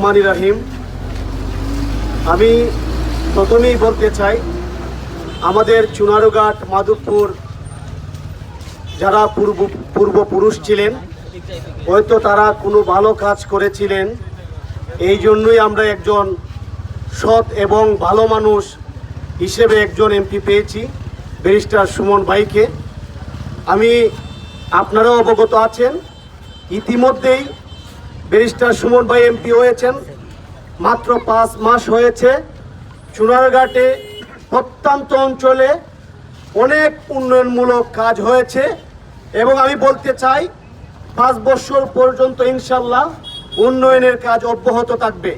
রহমানির রহিম। আমি প্রথমেই বলতে চাই, আমাদের চুনারুঘাট মাধবপুর যারা পূর্বপুরুষ ছিলেন, হয়তো তারা কোনো ভালো কাজ করেছিলেন, এই জন্যই আমরা একজন সৎ এবং ভালো মানুষ হিসেবে একজন এমপি পেয়েছি, ব্যারিস্টার সুমন ভাইকে। আপনারাও অবগত আছেন, ইতিমধ্যেই ব্যারিস্টার সুমন ভাই এমপি হয়েছেন। মাত্র 5 মাস হয়েছে। চুনারুঘাটে প্রত্যন্ত অঞ্চলে অনেক উন্নয়নমূলক কাজ হয়েছে এবং আমি বলতে চাই 5 বছর পর্যন্ত ইনশাল্লাহ উন্নয়নের কাজ অব্যাহত থাকবে।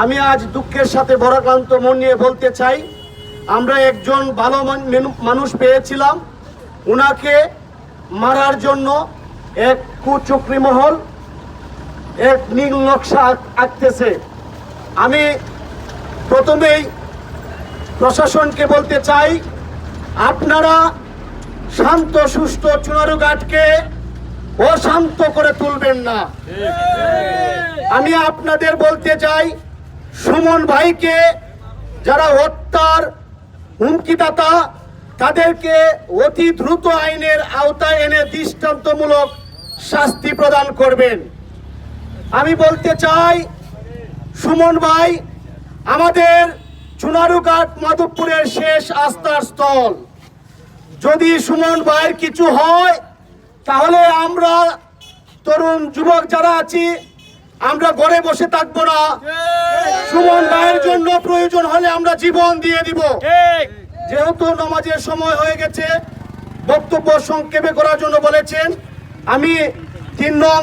আমি আজ দুঃখের সাথে ভারাক্রান্ত মন নিয়ে বলতে চাই, আমরা একজন ভালো মানুষ পেয়েছিলাম, উনাকে মারার জন্য এক কুচক্রী মহল এক নীল নকশা আঁকতেছে। আমি প্রথমেই প্রশাসনকে বলতে চাই, আপনারা শান্ত সুষ্ঠু চুনারুঘাটকে অশান্ত করে তুলবেন না। আমি আপনাদের বলতে চাই, সুমন ভাইকে যারা হত্যার হুমকিদাতা তাদেরকে অতি দ্রুত আইনের আওতায় এনে দৃষ্টান্তমূলক শাস্তি প্রদান করবেন। আমি বলতে চাই, সুমন ভাই আমাদের চুনারুঘাট মাধবপুরের শেষ আস্থার স্থল। যদি সুমন ভাইয়ের কিছু হয় তাহলে আমরা তরুণ যুবক যারা আছি আমরা ঘরে বসে থাকবো না। সুমন ভাইয়ের জন্য প্রয়োজন হলে আমরা জীবন দিয়ে দিব। যেহেতু নামাজের সময় হয়ে গেছে, বক্তব্য সংক্ষেপে করার জন্য বলেছেন, আমি 3 নং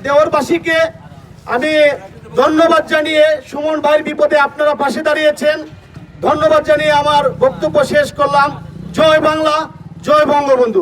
দেওরবাসীকে আমি ধন্যবাদ জানিয়ে, সুমন ভাইয়ের বিপদে আপনারা পাশে দাঁড়িয়েছেন, ধন্যবাদ জানিয়ে আমার বক্তব্য শেষ করলাম। জয় বাংলা, জয় বঙ্গবন্ধু।